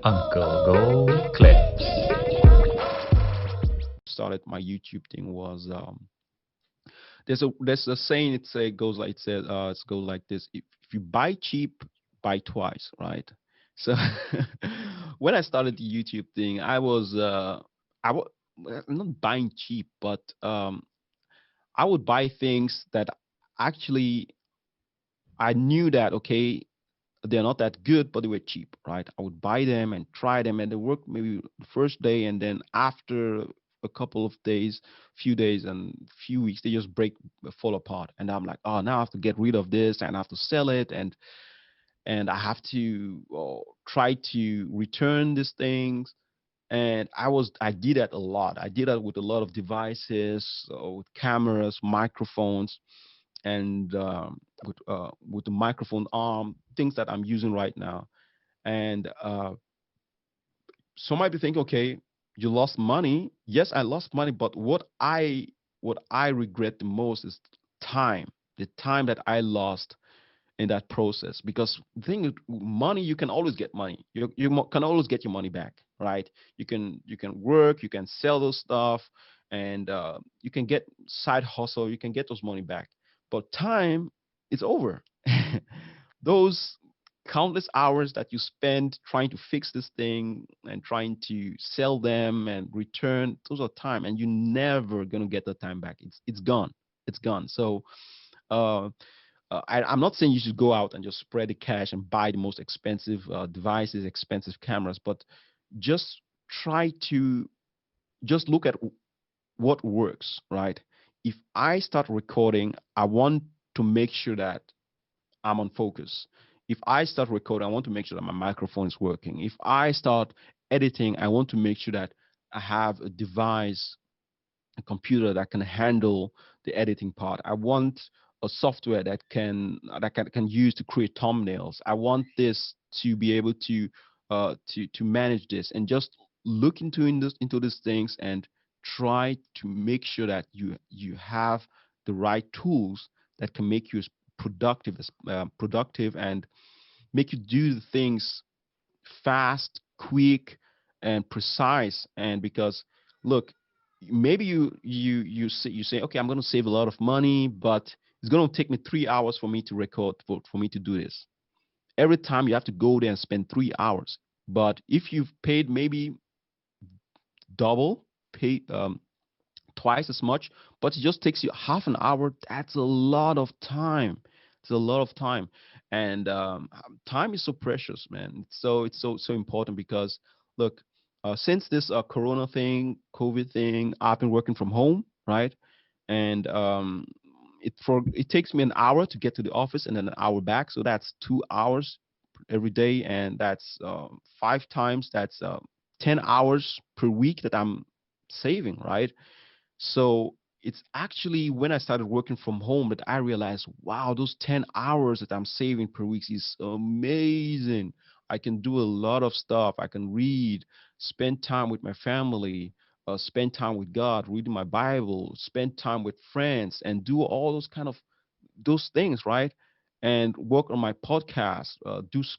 Uncle Go Clips. Started my YouTube thing was there's a saying goes like it goes like this: if you buy cheap, buy twice, right? So when I started the YouTube thing, I was not buying cheap, but I would buy things that actually I knew that okay, they're not that good, but they were cheap, right? I would buy them and try them, and they work maybe the first day, and then after a couple of days, few days, and few weeks, they just fall apart. And I'm like, oh, now I have to get rid of this, and I have to sell it, and I have to try to return these things. And I did that a lot. I did that with a lot of devices, with cameras, microphones, and with the microphone arm, things that I'm using right now. And some might be thinking, okay, you lost money. Yes, I lost money, but what I regret the most is time, the time that I lost in that process. Because the thing is, money, you can always get money. You can always get your money back, right? You can work, you can sell those stuff, and you can get side hustle. You can get those money back. But time is over. Those countless hours that you spend trying to fix this thing and trying to sell them and return, those are time, and you're never gonna get the time back. It's gone. It's gone. So uh, I'm not saying you should go out and just spread the cash and buy the most expensive devices, expensive cameras, but just try to just look at what works, right? If I start recording, I want to make sure that I'm on focus. If I start recording, I want to make sure that my microphone is working. If I start editing, I want to make sure that I have a device, a computer that can handle the editing part. I want a software that can use to create thumbnails. I want this to be able to manage this, and just look into these things and try to make sure that you have the right tools that can make you as productive and make you do the things fast, quick, and precise. And because look, maybe you say, okay, I'm going to save a lot of money, but it's going to take me 3 hours for me to record, for me to do this. Every time you have to go there and spend 3 hours. But if you've paid maybe double, pay twice as much, but it just takes you half an hour, that's a lot of time. It's a lot of time. And time is so precious, man. It's so important because look, since this corona thing, COVID thing, I've been working from home, right? And it takes me an hour to get to the office and then an hour back, so that's 2 hours every day, and that's 5 times, that's 10 hours per week that I'm saving, right? So it's actually when I started working from home that I realized, wow, those 10 hours that I'm saving per week is amazing. I can do a lot of stuff. I can read, spend time with my family, spend time with God, reading my Bible, spend time with friends, and do all those kind of those things, right? And work on my podcast,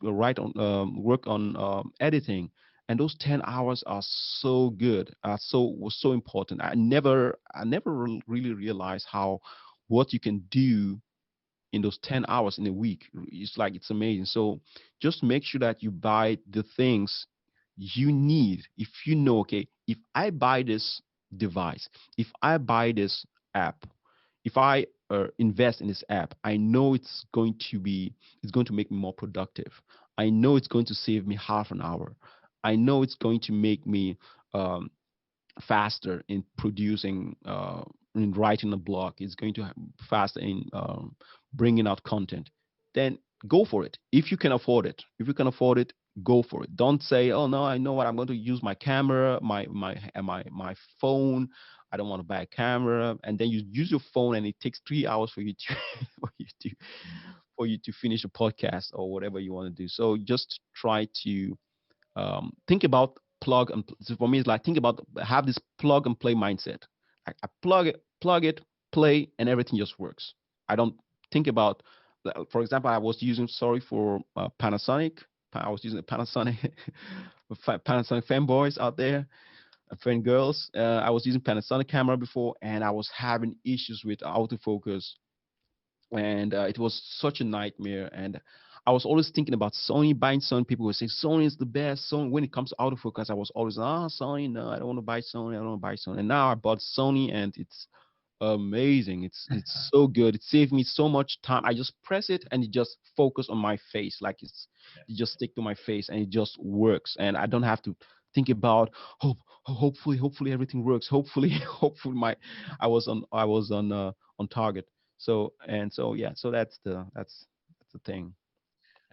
write on work on editing. And those 10 hours are so good, was so important. I never really realized how what you can do in those 10 hours in a week. It's like it's amazing. So just make sure that you buy the things you need. If you know, okay, if I buy this device, if I buy this app, if I invest in this app, I know it's going to make me more productive. I know it's going to save me half an hour. I know it's going to make me um, faster in producing, in writing a blog. It's going to faster in bringing out content. Then go for it. If you can afford it, go for it. Don't say, oh no, I know what, I'm going to use my camera, my phone. I don't want to buy a camera, and then you use your phone, and it takes 3 hours for you to for you to finish a podcast or whatever you want to do. So just try to think about so for me, it's like, think about, have this plug and play mindset. I plug it, play, and everything just works. I don't think about, for example, I was using, sorry, for Panasonic. I was using a Panasonic Panasonic fanboys out there, fan girls. I was using Panasonic camera before, and I was having issues with autofocus, and it was such a nightmare. And I was always thinking about Sony, buying Sony. People would say Sony is the best. Sony, when it comes to autofocus, I was always, Sony, no, I don't want to buy Sony. I don't want to buy Sony. And now I bought Sony, and it's amazing. It's so good. It saved me so much time. I just press it, and it just focus on my face, like it just stick to my face, and it just works. And I don't have to think about hopefully everything works. Hopefully, hopefully I was on target. So yeah, so that's the thing.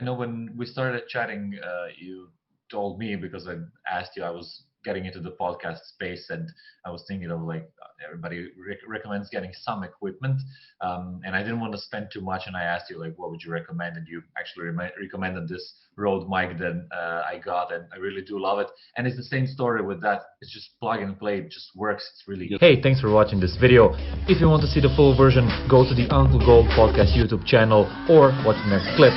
I know when we started chatting, you told me, because I asked you, I was getting into the podcast space, and I was thinking of like everybody recommends getting some equipment, and I didn't want to spend too much, and I asked you like, what would you recommend? And you actually recommended this Rode mic that I got, and I really do love it. And it's the same story with that. It's just plug and play. It just works. It's really good. Hey, thanks for watching this video. If you want to see the full version, go to the Uncle Gold Podcast YouTube channel or watch the next clip.